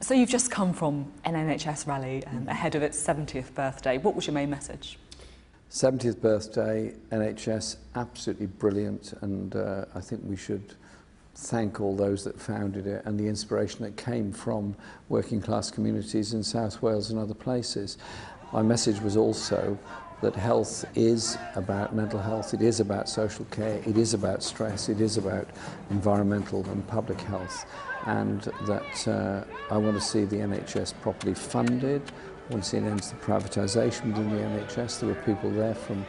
So you've just come from an NHS rally ahead of its 70th birthday. What was your main message? 70th birthday, NHS, absolutely brilliant, and I think we should thank all those that founded it and the inspiration that came from working class communities in South Wales and other places. My message was also that health is about mental health, it is about social care, it is about stress, it is about environmental and public health, and that I want to see the NHS properly funded. I want to see an end to the privatisation within the NHS. There were people there from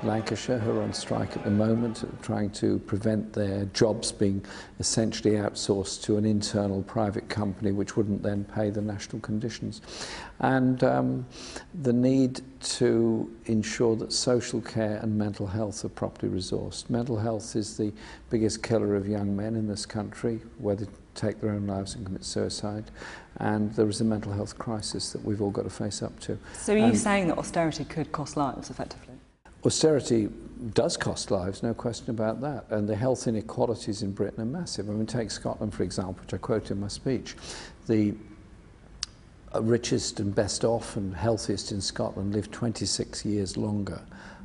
Lancashire who are on strike at the moment, trying to prevent their jobs being essentially outsourced to an internal private company which wouldn't then pay the national conditions. And the need to ensure that social care and mental health are properly resourced. Mental health is the biggest killer of young men in this country, where they take their own lives and commit suicide, and there is a mental health crisis that we've all got to face up to. So are you saying that austerity could cost lives, effectively? Austerity does cost lives, no question about that, and the health inequalities in Britain are massive. I mean, take Scotland, for example, which I quoted in my speech. The richest and best off and healthiest in Scotland live 26 years longer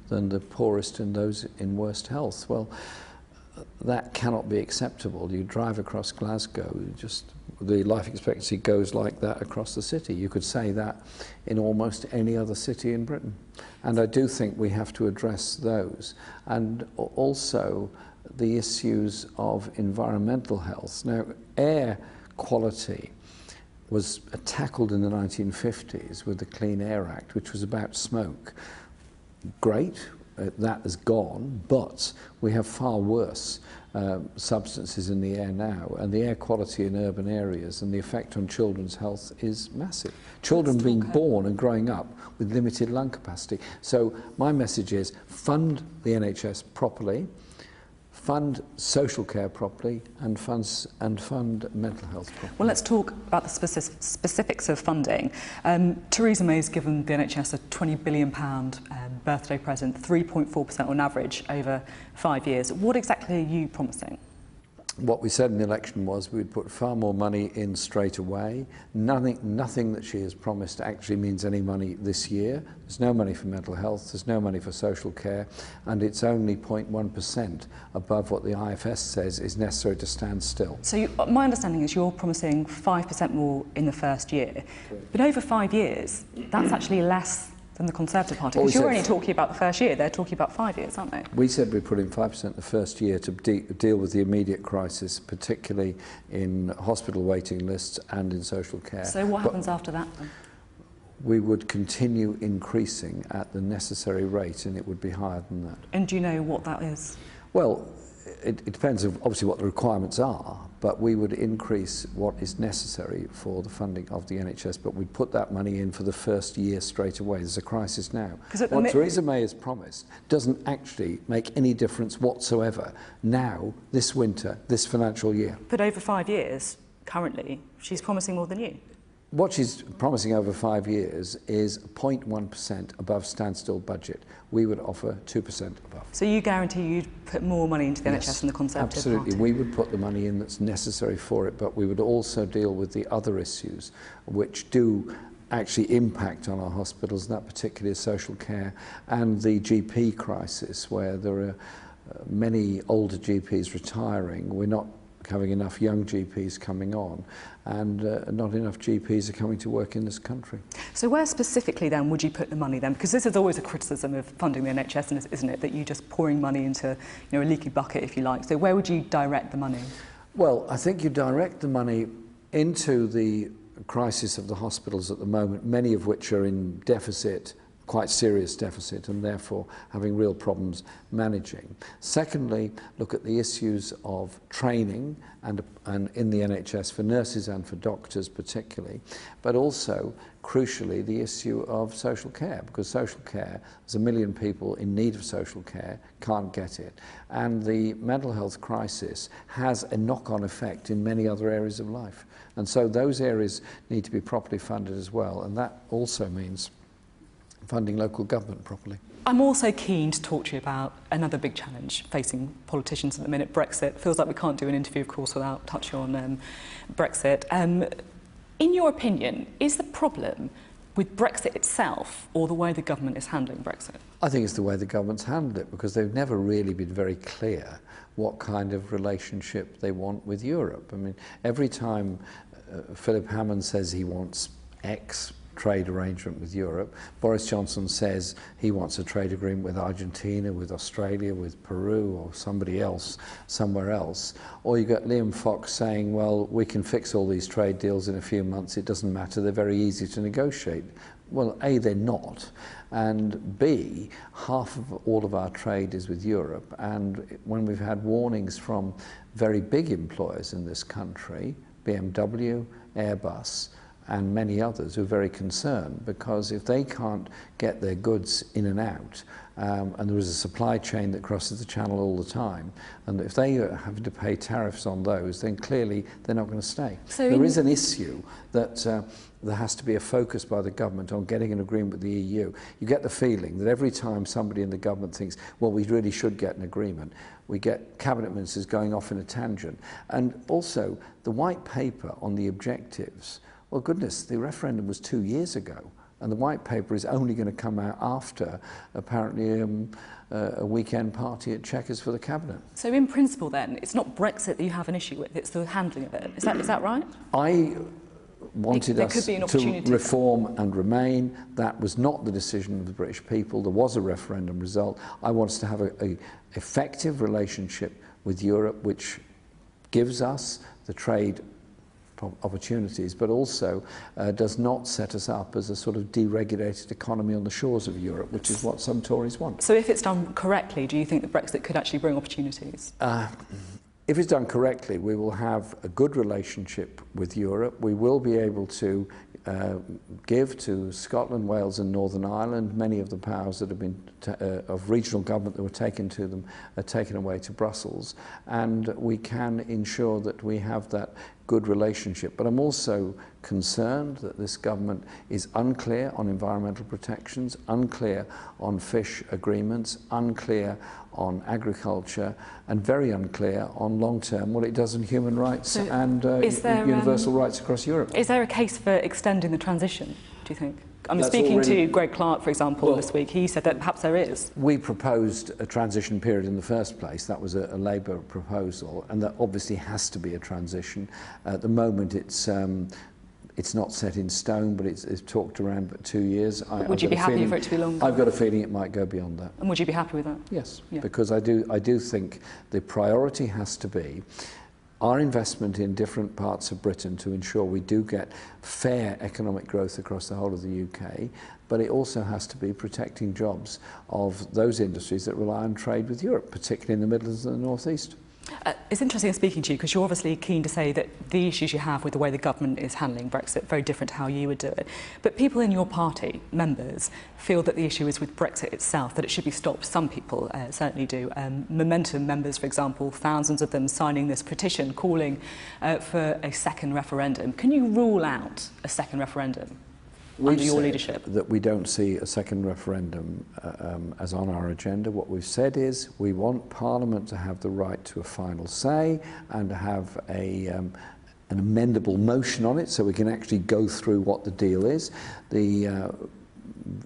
than the poorest and those in worst health. Well, that cannot be acceptable. You drive across Glasgow, the life expectancy goes like that across the city. You could say that in almost any other city in Britain. And I do think we have to address those. And also the issues of environmental health. Now, air quality was tackled in the 1950s with the Clean Air Act, which was about smoke. Great. That has gone, but we have far worse substances in the air now, and the air quality in urban areas and the effect on children's health is massive. Children being born and growing up with limited lung capacity. So my message is fund the NHS properly, fund social care properly, and fund mental health properly. Well, let's talk about the specifics of funding. Theresa May's given the NHS a £20 billion birthday present, 3.4% on average over 5 years. What exactly are you promising? What we said in the election was we'd put far more money in straight away. Nothing that she has promised actually means any money this year. There's no money for mental health, there's no money for social care, and it's only 0.1% above what the IFS says is necessary to stand still. So my understanding is you're promising 5% more in the first year, but over 5 years, that's actually less than the Conservative Party, because you're only talking about the first year, they're talking about 5 years, aren't they? We said we'd put in 5% the first year to deal with the immediate crisis, particularly in hospital waiting lists and in social care. So what happens after that then? We would continue increasing at the necessary rate, and it would be higher than that. And do you know what that is? Well, it depends on obviously what the requirements are, but we would increase what is necessary for the funding of the NHS, but we'd put that money in for the first year straight away. There's a crisis now. What Theresa May has promised doesn't actually make any difference whatsoever now, this winter, this financial year. But over 5 years, currently, she's promising more than you. What she's promising over 5 years is 0.1% above standstill budget. We would offer 2% above. So you guarantee you'd put more money into the NHS than the Conservative absolutely. Party? We would put the money in that's necessary for it, but we would also deal with the other issues which do actually impact on our hospitals, and that particularly is social care and the GP crisis, where there are many older GPs retiring. We're not having enough young GPs coming on, and not enough GPs are coming to work in this country. So where specifically then would you put the money then? Because this is always a criticism of funding the NHS, isn't it, that you're just pouring money into a leaky bucket, if you like. So where would you direct the money? Well, I think you direct the money into the crisis of the hospitals at the moment, many of which are in deficit, quite serious deficit, and therefore having real problems managing. Secondly, look at the issues of training and in the NHS for nurses and for doctors particularly, but also crucially the issue of social care, because social care, there's 1 million people in need of social care, can't get it, and the mental health crisis has a knock-on effect in many other areas of life, and so those areas need to be properly funded as well, and that also means funding local government properly. I'm also keen to talk to you about another big challenge facing politicians at the minute, Brexit. Feels like we can't do an interview, of course, without touching on Brexit. In your opinion, is the problem with Brexit itself or the way the government is handling Brexit? I think it's the way the government's handled it, because they've never really been very clear what kind of relationship they want with Europe. I mean, every time Philip Hammond says he wants X trade arrangement with Europe, Boris Johnson says he wants a trade agreement with Argentina, with Australia, with Peru, or somebody else, somewhere else. Or you got Liam Fox saying, well, we can fix all these trade deals in a few months, it doesn't matter, they're very easy to negotiate. Well, A, they're not, and B, half of all of our trade is with Europe, and when we've had warnings from very big employers in this country, BMW, Airbus, and many others who are very concerned, because if they can't get their goods in and out, and there is a supply chain that crosses the channel all the time, and if they have to pay tariffs on those, then clearly they're not going to stay. So there is an issue that there has to be a focus by the government on getting an agreement with the EU. You get the feeling that every time somebody in the government thinks, well, we really should get an agreement, we get cabinet ministers going off in a tangent. And also, the white paper on the objectives, well, goodness, the referendum was 2 years ago, and the white paper is only going to come out after, apparently, a weekend party at Chequers for the cabinet. So in principle then, it's not Brexit that you have an issue with, it's the handling of it. Is that right? I wanted us to reform and remain. That was not the decision of the British people. There was a referendum result. I want us to have a effective relationship with Europe, which gives us the trade opportunities, but also does not set us up as a sort of deregulated economy on the shores of Europe, which is what some Tories want. So if it's done correctly, do you think that Brexit could actually bring opportunities? If it's done correctly, we will have a good relationship with Europe. We will be able to give to Scotland, Wales and Northern Ireland many of the powers that have been of regional government that were taken to them are taken away to Brussels, and we can ensure that we have that good relationship. But I'm also concerned that this government is unclear on environmental protections, unclear on fish agreements, unclear on agriculture, and very unclear on long-term what it does in human rights and universal rights across Europe. Is there a case for extending the transition, do you think? I'm speaking to Greg Clark, for example, this week. He said that perhaps there is. We proposed a transition period in the first place. That was a Labour proposal, and that obviously has to be a transition. At the moment, it's not set in stone, but it's talked around for 2 years. Would you be happy for it to be longer? I've got a feeling it might go beyond that. And would you be happy with that? Yes, because I do think the priority has to be our investment in different parts of Britain to ensure we do get fair economic growth across the whole of the UK, but it also has to be protecting jobs of those industries that rely on trade with Europe, particularly in the Midlands and the North East. It's interesting speaking to you because you're obviously keen to say that the issues you have with the way the government is handling Brexit very different to how you would do it. But people in your party, members, feel that the issue is with Brexit itself, that it should be stopped. Some people certainly do. Momentum members, for example, thousands of them signing this petition calling for a second referendum. Can you rule out a second referendum under your leadership? That we don't see a second referendum as on our agenda. What we've said is we want Parliament to have the right to a final say and to have an amendable motion on it so we can actually go through what the deal is. The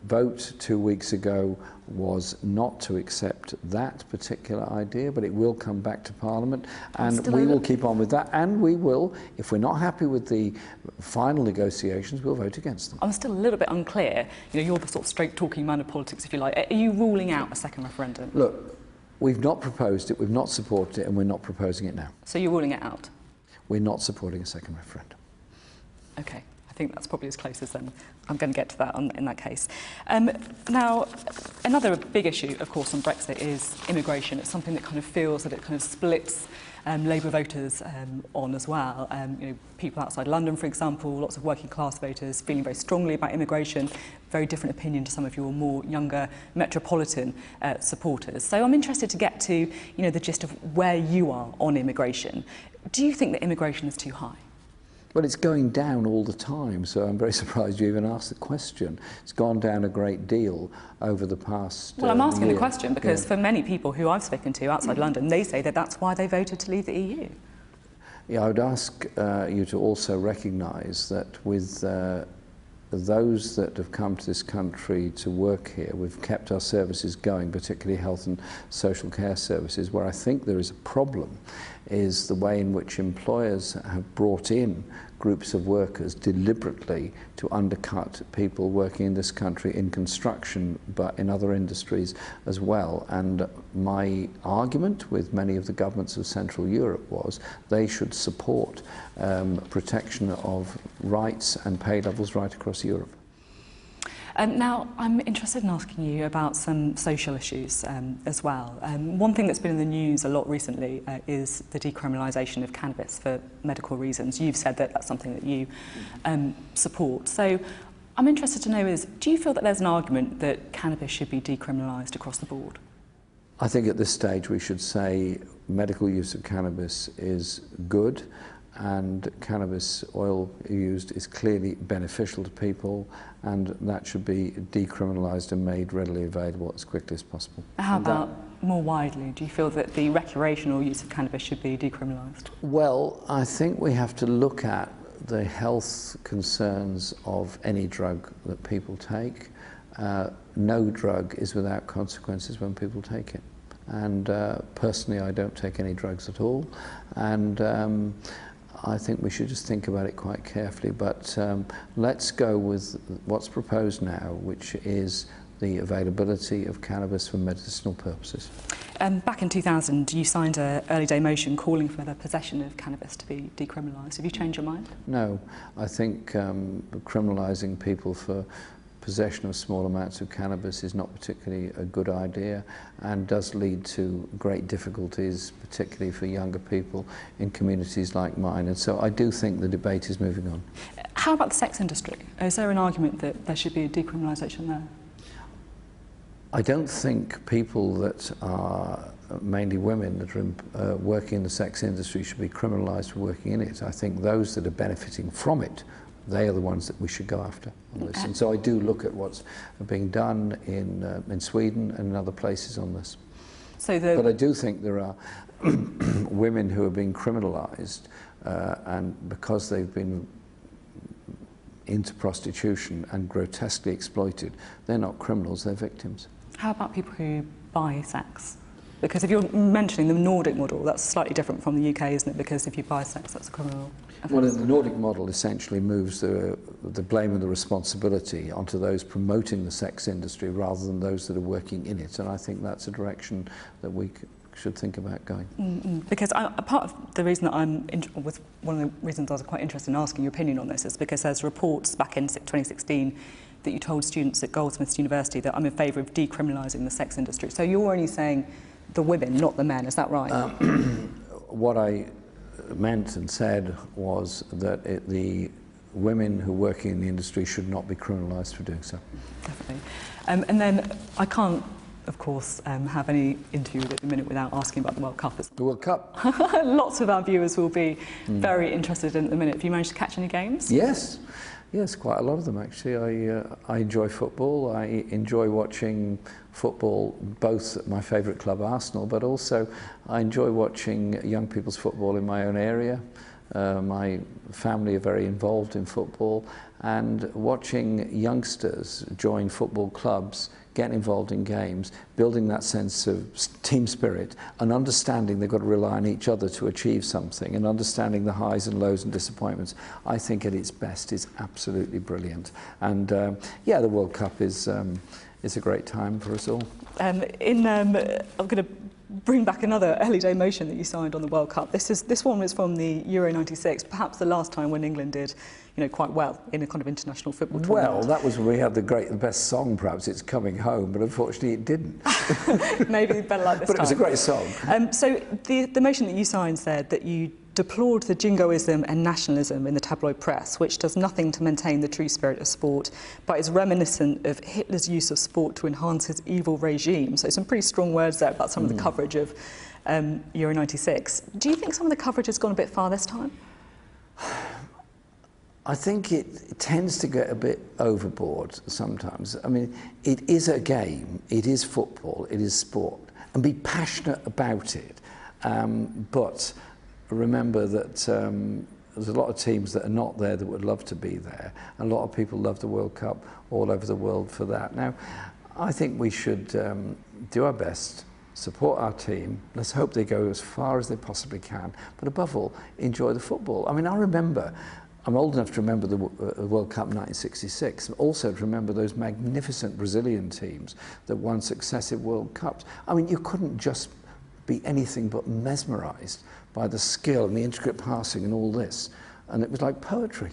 vote 2 weeks ago was not to accept that particular idea, but it will come back to Parliament, and we will keep on with that, and we will, if we're not happy with the final negotiations, we'll vote against them. I'm still a little bit unclear. You know, you're the sort of straight-talking man of politics, if you like. Are you ruling out a second referendum? Look, we've not proposed it, we've not supported it, and we're not proposing it now. So you're ruling it out? We're not supporting a second referendum. Okay. I think that's probably as close as I'm going to get to that in that case. Now, another big issue, of course, on Brexit is immigration. It's something that kind of feels that it kind of splits Labour voters on as well. You know, people outside London, for example, lots of working class voters feeling very strongly about immigration, very different opinion to some of your more younger metropolitan supporters. So I'm interested to get to, you know, the gist of where you are on immigration. Do you think that immigration is too high? Well, it's going down all the time, so I'm very surprised you even asked the question. It's gone down a great deal over the past Well, I'm asking the question because for many people who I've spoken to outside London, they say that that's why they voted to leave the EU. Yeah, I would ask you to also recognise that with those that have come to this country to work here, we've kept our services going, particularly health and social care services. Where I think there is a problem is the way in which employers have brought in groups of workers deliberately to undercut people working in this country in construction, but in other industries as well. And my argument with many of the governments of Central Europe was they should support protection of rights and pay levels right across Europe. Now, I'm interested in asking you about some social issues as well. One thing that's been in the news a lot recently is the decriminalisation of cannabis for medical reasons. You've said that that's something that you support. So I'm interested to know do you feel that there's an argument that cannabis should be decriminalised across the board? I think at this stage we should say medical use of cannabis is good, and cannabis oil used is clearly beneficial to people, and that should be decriminalised and made readily available as quickly as possible. How about more widely? Do you feel that the recreational use of cannabis should be decriminalised? Well, I think we have to look at the health concerns of any drug that people take. No drug is without consequences when people take it. And personally, I don't take any drugs at all. And I think we should just think about it quite carefully, but let's go with what's proposed now, which is the availability of cannabis for medicinal purposes. Back in 2000, you signed an early day motion calling for the possession of cannabis to be decriminalised. Have you changed your mind? No, I think criminalising people for possession of small amounts of cannabis is not particularly a good idea and does lead to great difficulties, particularly for younger people in communities like mine. And so I do think the debate is moving on. How about the sex industry? Is there an argument that there should be a decriminalisation there? I don't think people that are mainly women that are working in the sex industry should be criminalised for working in it. I think those that are benefiting from it, they are the ones that we should go after on this. And so I do look at what's being done in Sweden and in other places on this. But I do think there are women who are being criminalised and because they've been into prostitution and grotesquely exploited, they're not criminals, they're victims. How about people who buy sex? Because if you're mentioning the Nordic model, that's slightly different from the UK, isn't it? Because if you buy sex, that's a criminal offence. Well, the Nordic model essentially moves the blame and the responsibility onto those promoting the sex industry rather than those that are working in it. And I think that's a direction that we should think about going. Because part of the reason that one of the reasons I was quite interested in asking your opinion on this is because there's reports back in 2016 that you told students at Goldsmiths University that I'm in favour of decriminalising the sex industry. So you're only saying the women, not the men, is that right? What I meant and said was that the women who are working in the industry should not be criminalised for doing so. Definitely. And then I can't, of course, have any interview at the minute without asking about the World Cup. The World Cup? Lots of our viewers will be very interested in it at the minute. Have you managed to catch any games? Yes. Yes, quite a lot of them actually. I enjoy football. I enjoy watching football, both at my favourite club Arsenal, but also I enjoy watching young people's football in my own area. My family are very involved in football, and watching youngsters join football clubs, get involved in games, building that sense of team spirit and understanding they've got to rely on each other to achieve something and understanding the highs and lows and disappointments, I think at its best is absolutely brilliant. And yeah, the World Cup is a great time for us all. I'm going to bring back another early day motion that you signed on the World Cup. This one was from the Euro 96, perhaps the last time when England did quite well in a kind of international football tournament. Well, that was when we had the best song, perhaps, It's Coming Home, but unfortunately it didn't. Maybe better like this time. But it was a great song. So the motion that you signed said that you deplored the jingoism and nationalism in the tabloid press, which does nothing to maintain the true spirit of sport, but is reminiscent of Hitler's use of sport to enhance his evil regime. So some pretty strong words there about some of the coverage of Euro 96. Do you think some of the coverage has gone a bit far this time? I think it tends to get a bit overboard sometimes. I mean, it is a game, it is football, it is sport, and be passionate about it. But remember that there's a lot of teams that are not there that would love to be there. A lot of people love the World Cup all over the world for that. Now, I think we should do our best, support our team. Let's hope they go as far as they possibly can. But above all, enjoy the football. I mean, I remember, I'm old enough to remember the World Cup 1966, and also to remember those magnificent Brazilian teams that won successive World Cups. I mean, you couldn't just be anything but mesmerised by the skill and the intricate passing and all this. And it was like poetry.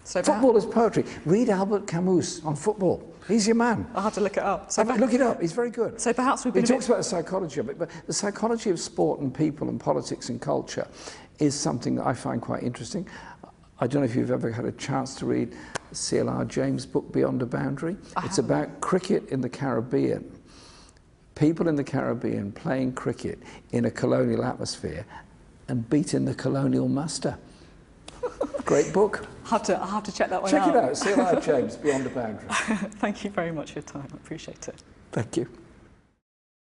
So football is poetry. Read Albert Camus on football. He's your man. I'll have to look it up. So look it up. He's very good. So perhaps we've He been talks about the psychology of it, but the psychology of sport and people and politics and culture is something that I find quite interesting. I don't know if you've ever had a chance to read C.L.R. James' book, Beyond a Boundary. It's about cricket in the Caribbean. People in the Caribbean playing cricket in a colonial atmosphere and beating the colonial master. Great book. I'll have to check that one out. out. Check it out. C.L.R. James, Beyond a Boundary. Thank you very much for your time. I appreciate it. Thank you.